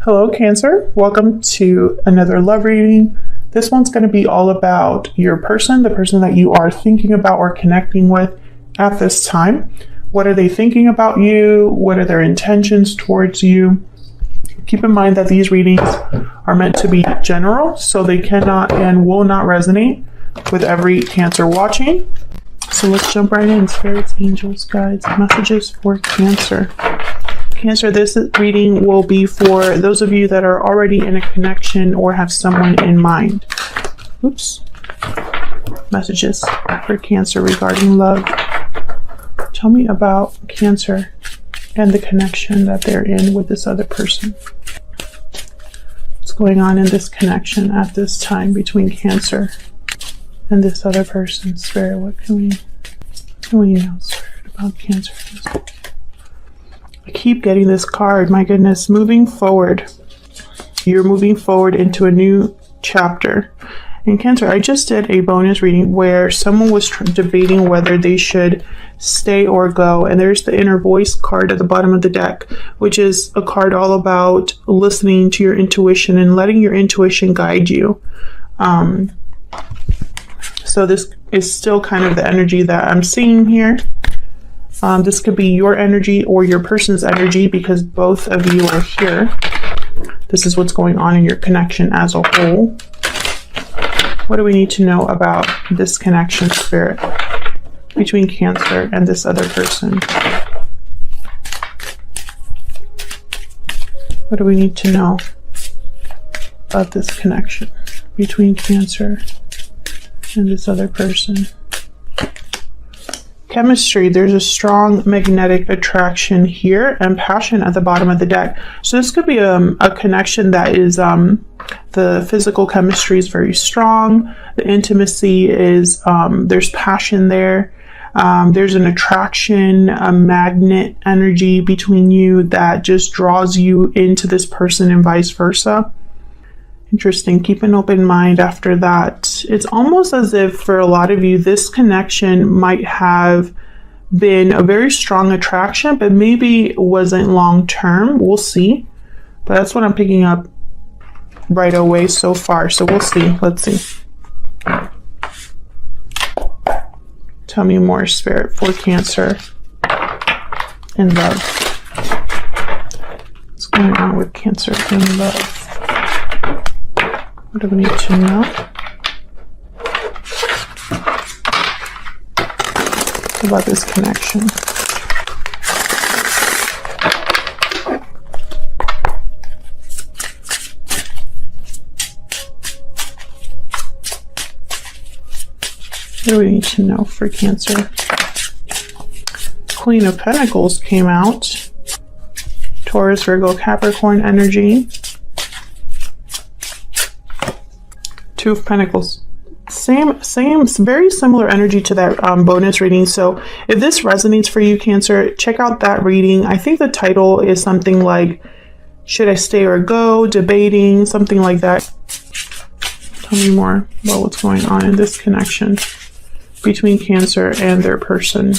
Hello, Cancer. Welcome to another love reading. This one's going to be all about your person, the person that you are thinking about or connecting with at this time. What are they thinking about you? What are their intentions towards you? Keep in mind that these readings are meant to be general, so they cannot and will not resonate with every Cancer watching. So let's jump right in. Spirits, angels, guides, messages for Cancer. Cancer, this reading will be for those of you that are already in a connection or have someone in mind. Oops. Messages for Cancer regarding love. Tell me about Cancer and the connection that they're in with this other person. What's going on in this connection at this time between Cancer and this other person? Spirit, what can we know, Spirit, about Cancer? I keep getting this card, my goodness. Moving forward. You're moving forward into a new chapter. And Cancer, I just did a bonus reading where someone was debating whether they should stay or go. And there's the inner voice card at the bottom of the deck, which is a card all about listening to your intuition and letting your intuition guide you. So this is still kind of the energy that I'm seeing here. This could be your energy or your person's energy because both of you are here. This is what's going on in your connection as a whole. What do we need to know about this connection, Spirit, between Cancer and this other person? What do we need to know about this connection between Cancer and this other person? Chemistry, there's a strong magnetic attraction here and passion at the bottom of the deck. So this could be a connection that is, the physical chemistry is very strong. The intimacy is, there's passion there. There's an attraction, a magnet energy between you that just draws you into this person and vice versa. Interesting. Keep an open mind after that. It's almost as if for a lot of you, this connection might have been a very strong attraction, but maybe it wasn't long term. We'll see. But that's what I'm picking up right away so far. So we'll see. Let's see. Tell me more, Spirit, for Cancer and love. What's going on with Cancer and love? What do we need to know about this connection? What do we need to know for Cancer? Queen of Pentacles came out. Taurus, Virgo, Capricorn energy. Two of Pentacles. Same, very similar energy to that bonus reading. So if this resonates for you, Cancer, check out that reading. I think the title is something like, should I stay or go? Debating, something like that. Tell me more about what's going on in this connection between Cancer and their person.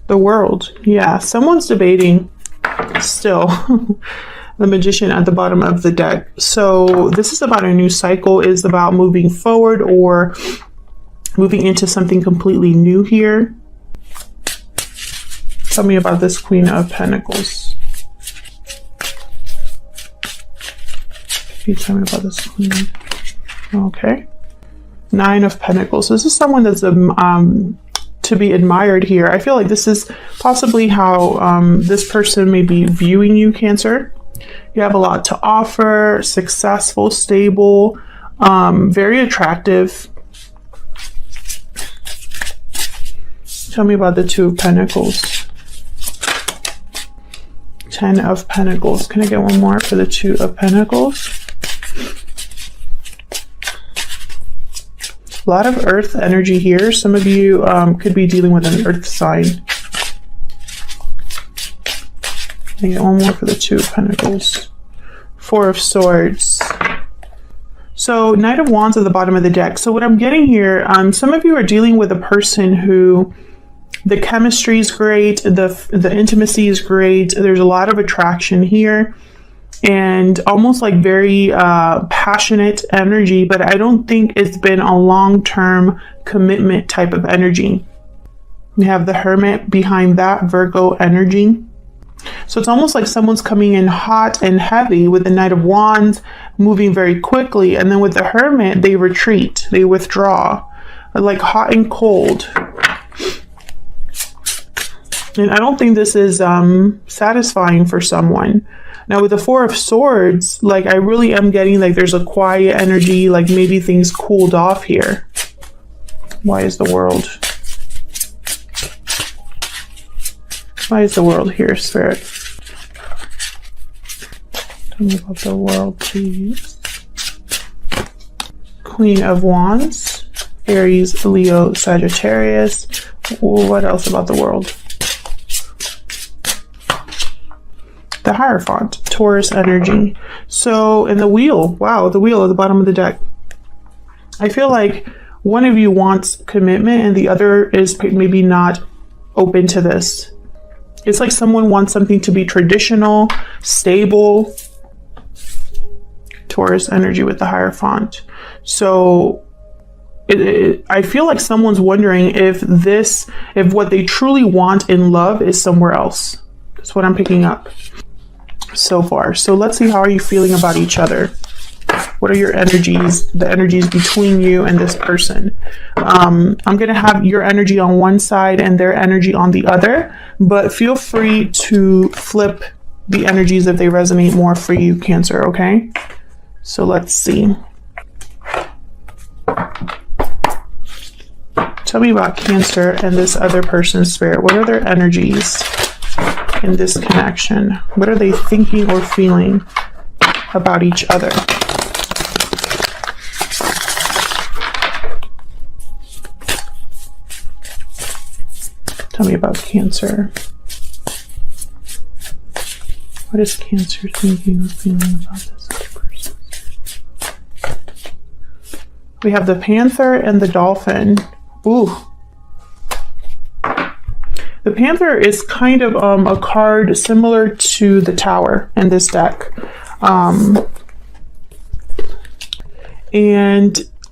The World. Yeah, someone's debating still. The Magician at the bottom of the deck. So this is about a new cycle, is about moving forward or moving into something completely new here. Tell me about this Queen of Pentacles. Can you tell me about this Queen? Okay. Nine of Pentacles. This is someone that's to be admired here. I feel like this is possibly how this person may be viewing you, Cancer. You have a lot to offer, successful, stable, very attractive. Tell me about the Two of Pentacles. 10 of Pentacles. Can I get one more for the Two of Pentacles? A lot of earth energy here. Some of you could be dealing with an earth sign. Can I get one more for the Two of Pentacles? Four of Swords. So Knight of Wands at the bottom of the deck. So what I'm getting here, some of you are dealing with a person who The chemistry is great. The intimacy is great. There's a lot of attraction here and almost like very passionate energy, but I don't think it's been a long-term commitment type of energy. We have the Hermit behind that, Virgo energy. So it's almost like someone's coming in hot and heavy with the Knight of Wands, moving very quickly. And then with the Hermit, they retreat, they withdraw, like hot and cold. And I don't think this is satisfying for someone. Now with the Four of Swords, like I really am getting like there's a quiet energy, like maybe things cooled off here. Why is the World? Why is the World here, Spirit? Tell me about the World, please. Queen of Wands, Aries, Leo, Sagittarius. What else about the World? The Hierophant, Taurus energy. So in the Wheel, wow, the Wheel at the bottom of the deck. I feel like one of you wants commitment and the other is maybe not open to this. It's like someone wants something to be traditional, stable. Taurus energy with the Hierophant. So I feel like someone's wondering if what they truly want in love is somewhere else. That's what I'm picking up so far. So let's see, how are you feeling about each other? What are your energies, the energies between you and this person? I'm going to have your energy on one side and their energy on the other, but feel free to flip the energies if they resonate more for you, Cancer, okay? So let's see. Tell me about Cancer and this other person's spirit. What are their energies in this connection? What are they thinking or feeling about each other? Tell me about Cancer. What is Cancer thinking or feeling about this other person? We have the Panther and the Dolphin. Ooh. The Panther is kind of a card similar to the Tower in this deck. And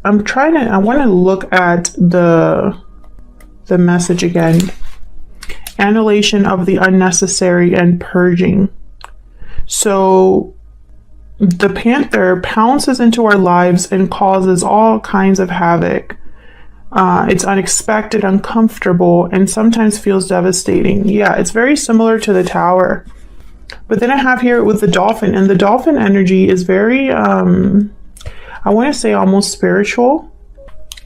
I want to look at the message again. Annihilation of the unnecessary and purging. So the Panther pounces into our lives and causes all kinds of havoc. It's unexpected, uncomfortable, and sometimes feels devastating. Yeah, it's very similar to the Tower. But then I have here with the Dolphin, and the Dolphin energy is very, I want to say almost spiritual.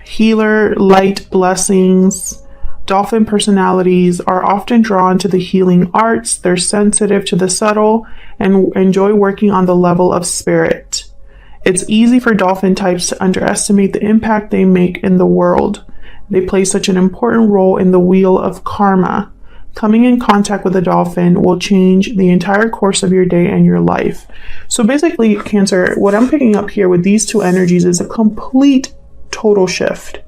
Healer, light, blessings. Dolphin personalities are often drawn to the healing arts. They're sensitive to the subtle and enjoy working on the level of spirit. It's easy for Dolphin types to underestimate the impact they make in the world. They play such an important role in the wheel of karma. Coming in contact with a Dolphin will change the entire course of your day and your life. So basically, Cancer, what I'm picking up here with these two energies is a complete total shift.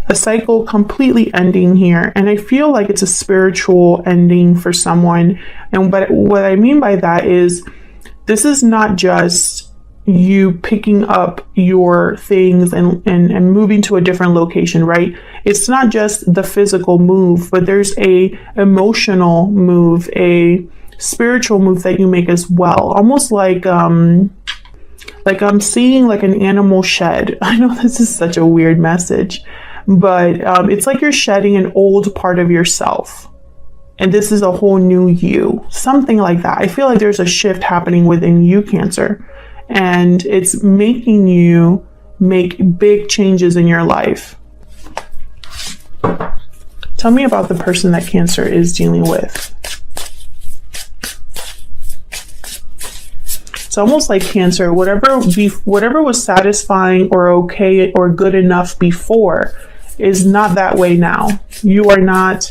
A cycle completely ending here, and I feel like it's a spiritual ending for someone. But what I mean by that is this is not just you picking up your things and moving to a different location, right? It's not just the physical move, but there's a emotional move, a spiritual move that you make as well. Almost like I'm seeing like an animal shed. I know this is such a weird message, but it's like you're shedding an old part of yourself. And this is a whole new you, something like that. I feel like there's a shift happening within you, Cancer. And it's making you make big changes in your life. Tell me about the person that Cancer is dealing with. It's almost like Cancer, whatever was satisfying or okay or good enough before is not that way now. You are not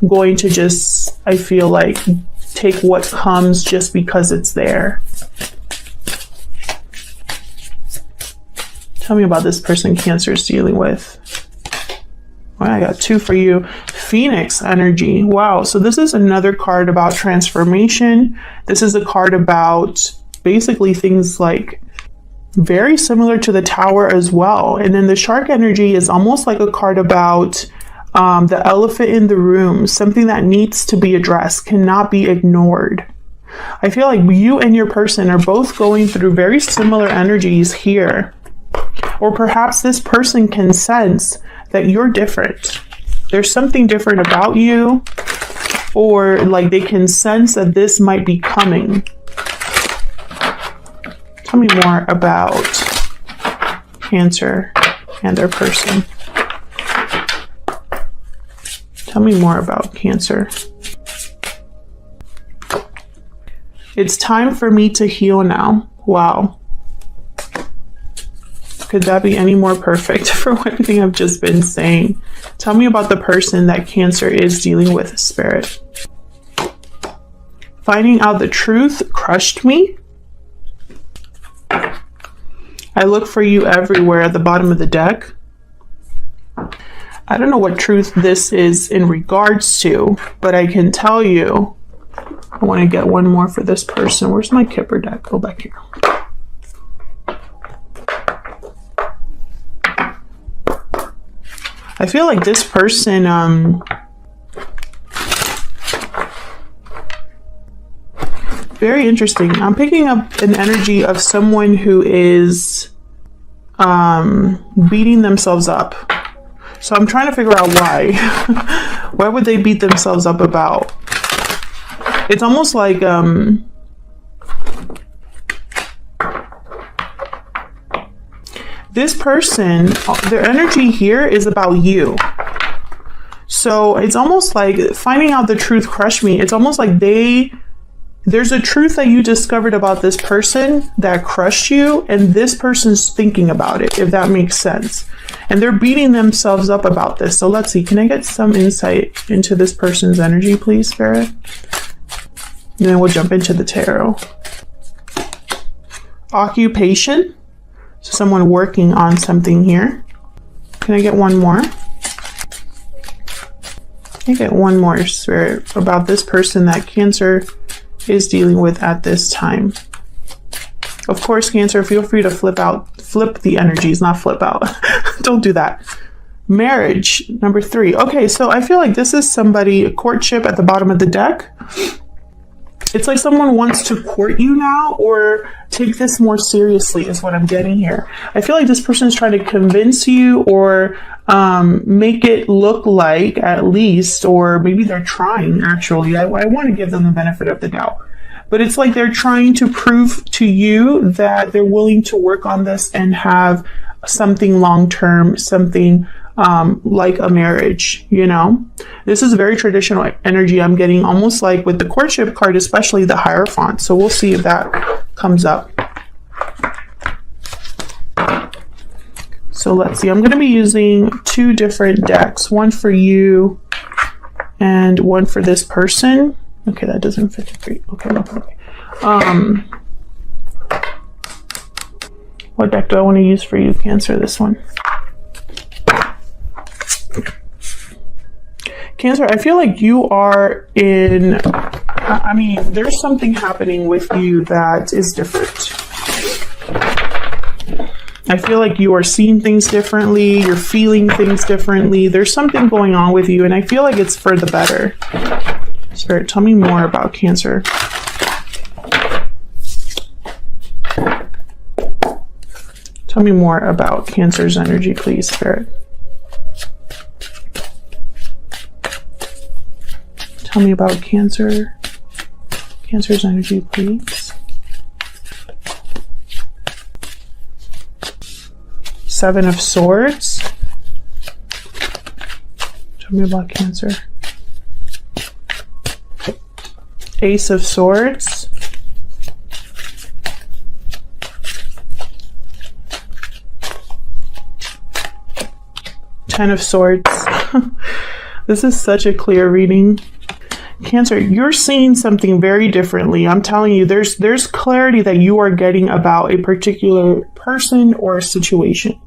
going to just, I feel like, take what comes just because it's there. Tell me about this person Cancer is dealing with. Well, I got 2 for you. Phoenix energy. Wow. So this is another card about transformation. This is a card about basically things like very similar to the Tower as well. And then the shark energy is almost like a card about the elephant in the room, something that needs to be addressed, cannot be ignored. I feel like you and your person are both going through very similar energies here. Or perhaps this person can sense that you're different. There's something different about you, or like they can sense that this might be coming. Tell me more about Cancer and their person. Tell me more about Cancer. It's time for me to heal now. Wow. Could that be any more perfect for everything I've just been saying? Tell me about the person that Cancer is dealing with, Spirit. Finding out the truth crushed me. I look for you everywhere at the bottom of the deck. I don't know what truth this is in regards to, but I can tell you, I want to get one more for this person. Where's my Kipper deck? Go back here. I feel like this person, very interesting. I'm picking up an energy of someone who is beating themselves up. So I'm trying to figure out why. Why would they beat themselves up about? It's almost like this person, their energy here is about you. So it's almost like finding out the truth crushed me. It's almost like there's a truth that you discovered about this person that crushed you, and this person's thinking about it, if that makes sense. And they're beating themselves up about this. So let's see, can I get some insight into this person's energy, please, Spirit? And then we'll jump into the tarot. Occupation. So someone working on something here. Can I get one more? Can I get one more, Spirit, about this person that Cancer is dealing with at this time? Of course, Cancer, feel free to flip the energies, not flip out. Don't do that. Marriage, number 3. Okay, so I feel like this is somebody, courtship at the bottom of the deck. It's like someone wants to court you now or take this more seriously is what I'm getting here. I feel like this person is trying to convince you or make it look like, at least, or maybe they're trying actually. I want to give them the benefit of the doubt. But it's like they're trying to prove to you that they're willing to work on this and have something long-term, something like a marriage, you know? This is very traditional energy I'm getting, almost like with the courtship card, especially the Hierophant. So we'll see if that comes up. So let's see, I'm going to be using 2 different decks, one for you and one for this person. Okay, that doesn't fit the great. Okay. What deck do I want to use for you, Cancer? This one. Cancer, I feel like you are in, I mean, there's something happening with you that is different. I feel like you are seeing things differently, you're feeling things differently. There's something going on with you, and I feel like it's for the better. Spirit, tell me more about Cancer. Tell me more about Cancer's energy, please, Spirit. Tell me about Cancer's energy, please. 7 of Swords. Tell me about Cancer. Ace of Swords. Ten of Swords. This is such a clear reading. Cancer, you're seeing something very differently. I'm telling you, there's clarity that you are getting about a particular person or situation.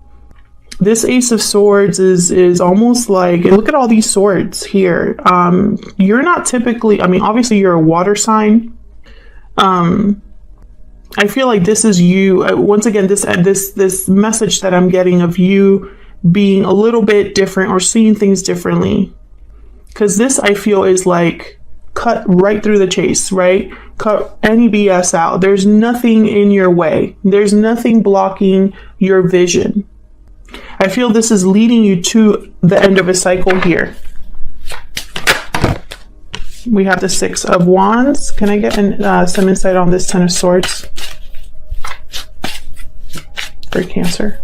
This Ace of Swords is almost like, and look at all these swords here. You're not typically, I mean, obviously you're a water sign. I feel like this is you. Once again, this message that I'm getting of you being a little bit different or seeing things differently. Because this, I feel, is like cut right through the chase, right? Cut any BS out. There's nothing in your way. There's nothing blocking your vision. I feel this is leading you to the end of a cycle here. We have the Six of Wands. Can I get some insight on this Ten of Swords for Cancer?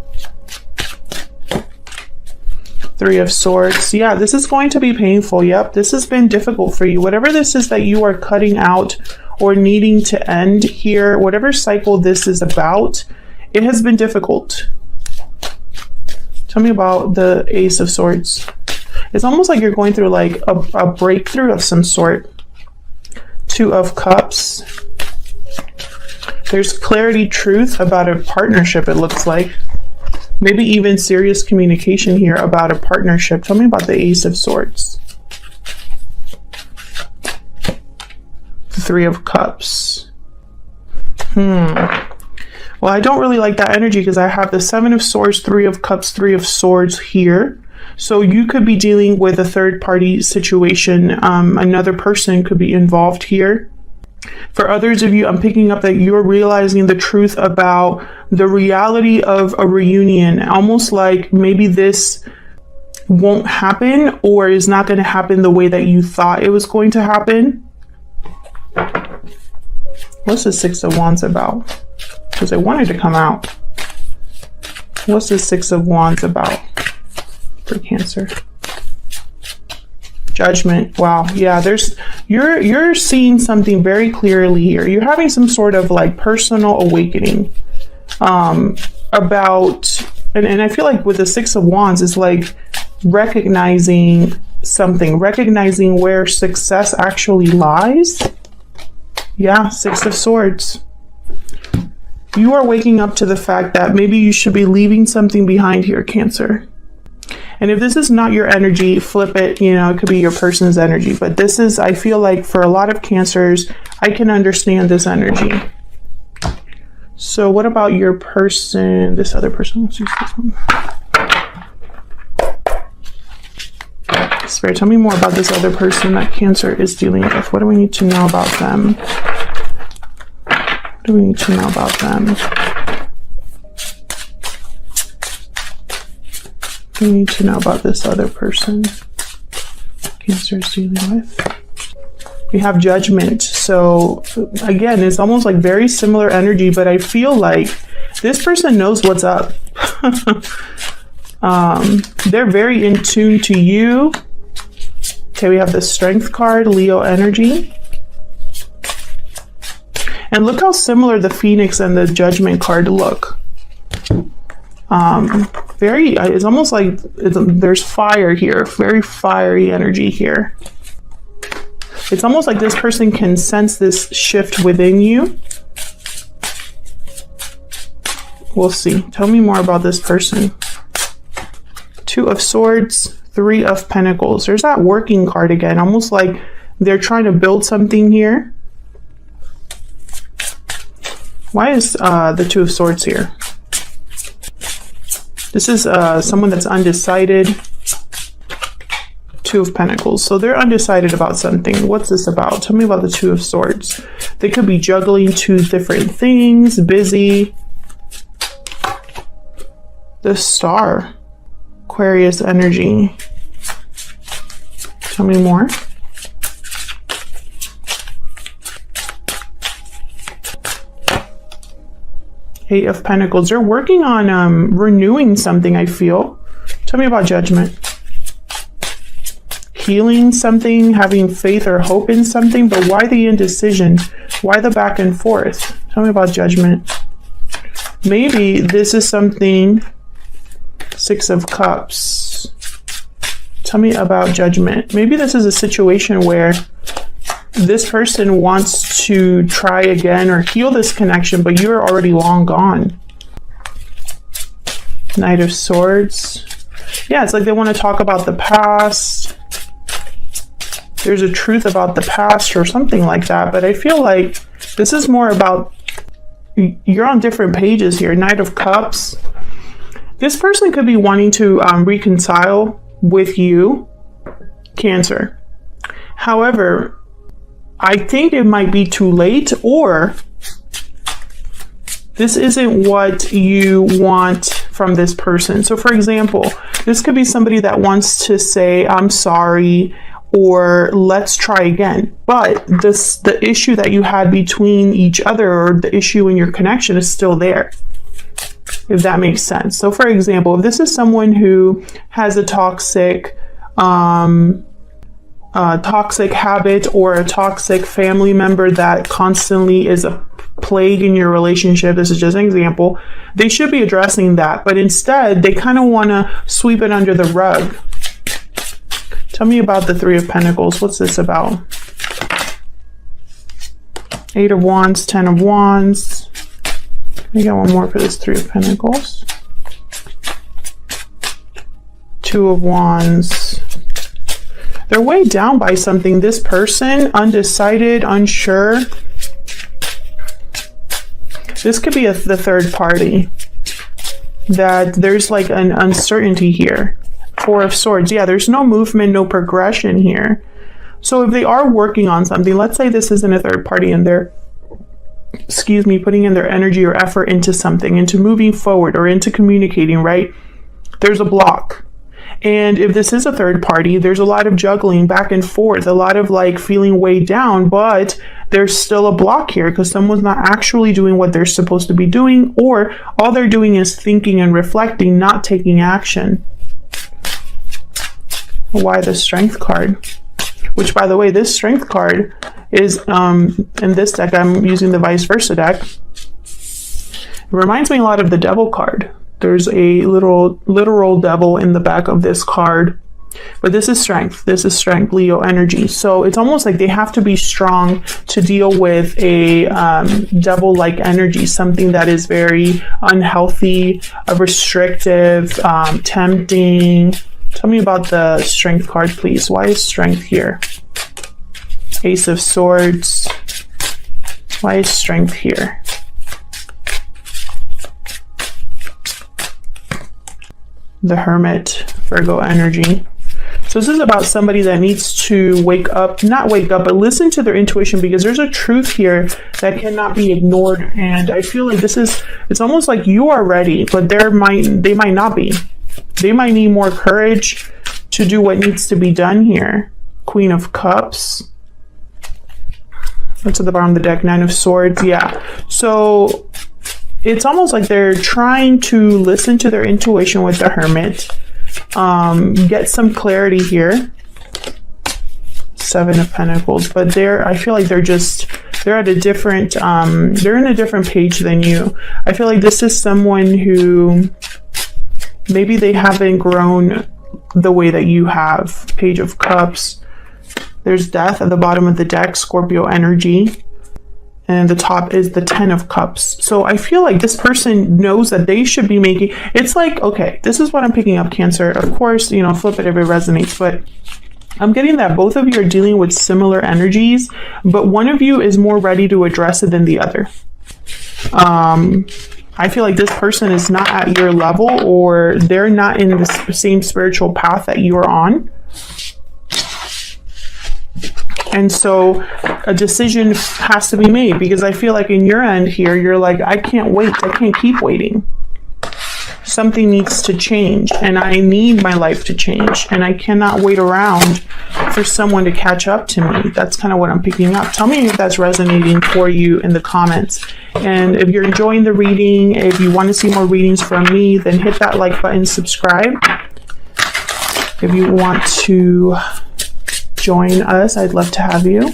Three of Swords. Yeah, this is going to be painful. Yep, this has been difficult for you. Whatever this is that you are cutting out or needing to end here, whatever cycle this is about, it has been difficult. Tell me about the Ace of Swords. It's almost like you're going through like a breakthrough of some sort. Two of Cups. There's clarity, truth about a partnership, it looks like. Maybe even serious communication here about a partnership. Tell me about the Ace of Swords. The Three of Cups. Well, I don't really like that energy because I have the Seven of Swords, Three of Cups, Three of Swords here. So you could be dealing with a third party situation. Another person could be involved here. For others of you, I'm picking up that you're realizing the truth about the reality of a reunion. Almost like maybe this won't happen or is not going to happen the way that you thought it was going to happen. What's the Six of Wands about? Because I wanted to come out. What's the Six of Wands about for Cancer? Judgment. Wow. Yeah, you're seeing something very clearly here. You're having some sort of like personal awakening about, and I feel like with the Six of Wands is like recognizing something, recognizing where success actually lies. Yeah, Six of Swords. You are waking up to the fact that maybe you should be leaving something behind here, Cancer. And if this is not your energy, flip it, you know, it could be your person's energy. But this is, I feel like for a lot of Cancers, I can understand this energy. So what about your person, this other person? Let's use this one. Spirit, tell me more about this other person that Cancer is dealing with. What do we need to know about them? What do we need to know about them? We need to know about this other person Cancer is dealing with. We have Judgment. So again, it's almost like very similar energy, but I feel like this person knows what's up. They're very in tune to you. Okay, we have the Strength card, Leo energy. And look how similar the Phoenix and the Judgment card look. It's almost like there's fire here, very fiery energy here. It's almost like this person can sense this shift within you. We'll see. Tell me more about this person. Two of Swords, Three of Pentacles. There's that working card again, almost like they're trying to build something here. Why is the Two of Swords here? This is someone that's undecided. Two of Pentacles. So they're undecided about something. What's this about? Tell me about the Two of Swords. They could be juggling two different things, busy. The Star. Aquarius energy. Tell me more. Eight of Pentacles. They're working on renewing something, I feel. Tell me about Judgment. Healing something, having faith or hope in something, but why the indecision? Why the back and forth? Tell me about Judgment. Maybe this is something. Six of Cups. Tell me about Judgment. Maybe this is a situation where this person wants to try again or heal this connection, but you're already long gone. Knight of Swords. Yeah, it's like they want to talk about the past. There's a truth about the past or something like that. But I feel like this is more about, you're on different pages here. Knight of Cups. This person could be wanting to reconcile with you, Cancer. However, I think it might be too late, or this isn't what you want from this person. So for example, this could be somebody that wants to say, I'm sorry, or let's try again. But the issue that you had between each other, or the issue in your connection, is still there, if that makes sense. So for example, if this is someone who has a toxic habit, or a toxic family member that constantly is a plague in your relationship, this is just an example, they should be addressing that. But instead, they kind of want to sweep it under the rug. Tell me about the Three of Pentacles. What's this about? 8 of Wands, 10 of Wands. We got one more for this Three of Pentacles. 2 of Wands. They're weighed down by something. This person, undecided, unsure. This could be the third party. That there's like an uncertainty here. 4 of Swords. Yeah, there's no movement, no progression here. So if they are working on something, let's say this isn't a third party and they're, putting in their energy or effort into something, into moving forward or into communicating, right? There's a block. And if this is a third party, there's a lot of juggling back and forth, a lot of like feeling weighed down, but there's still a block here because someone's not actually doing what they're supposed to be doing, or all they're doing is thinking and reflecting, not taking action. Why the Strength card? Which, by the way, this Strength card is, in this deck, I'm using the vice versa deck. It reminds me a lot of the Devil card. There's a literal devil in the back of this card. But this is strength. This is strength, Leo energy. So it's almost like they have to be strong to deal with a devil-like energy, something that is very unhealthy, restrictive, tempting. Tell me about the Strength card, please. Why is Strength here? Ace of Swords. Why is Strength here? The Hermit, Virgo energy. So this is about somebody that needs to wake up, not wake up, but listen to their intuition, because there's a truth here that cannot be ignored. And I feel like it's almost like you are ready, but they might not be. They might need more courage to do what needs to be done here. Queen of Cups. What's at the bottom of the deck? 9 of Swords. Yeah. So it's almost like they're trying to listen to their intuition with the Hermit. Get some clarity here. 7 of Pentacles. But I feel like they're at a different, they're in a different page than you. I feel like this is someone who maybe they haven't grown the way that you have. Page of Cups. There's Death at the bottom of the deck, Scorpio energy. And the top is the 10 of Cups. So I feel like this person knows that they should be making, it's like, okay, this is what I'm picking up, Cancer. Of course, flip it if it resonates, but I'm getting that both of you are dealing with similar energies, but one of you is more ready to address it than the other. I feel like this person is not at your level, or they're not in the same spiritual path that you are on. And so a decision has to be made, because I feel like in your end here, you're like, I can't wait. I can't keep waiting. Something needs to change, and I need my life to change, and I cannot wait around for someone to catch up to me. That's kind of what I'm picking up. Tell me if that's resonating for you in the comments. And if you're enjoying the reading, if you want to see more readings from me, then hit that like button, subscribe. If you want to join us, I'd love to have you.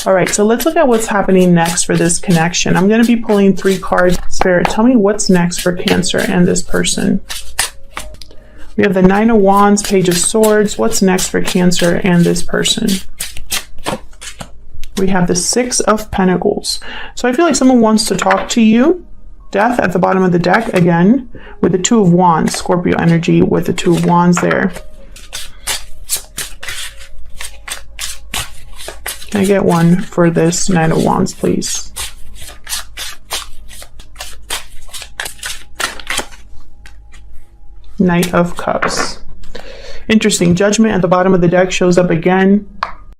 All right, so let's look at what's happening next for this connection. I'm going to be pulling 3 cards. Spirit, tell me what's next for Cancer and this person. We have the 9 of Wands, Page of Swords. What's next for Cancer and this person? We have the 6 of Pentacles. So I feel like someone wants to talk to you. Death at the bottom of the deck again with the Two of Wands, Scorpio energy with the Two of Wands there. Can I get one for this Knight of Wands, please? Knight of Cups. Interesting. Judgment at the bottom of the deck shows up again.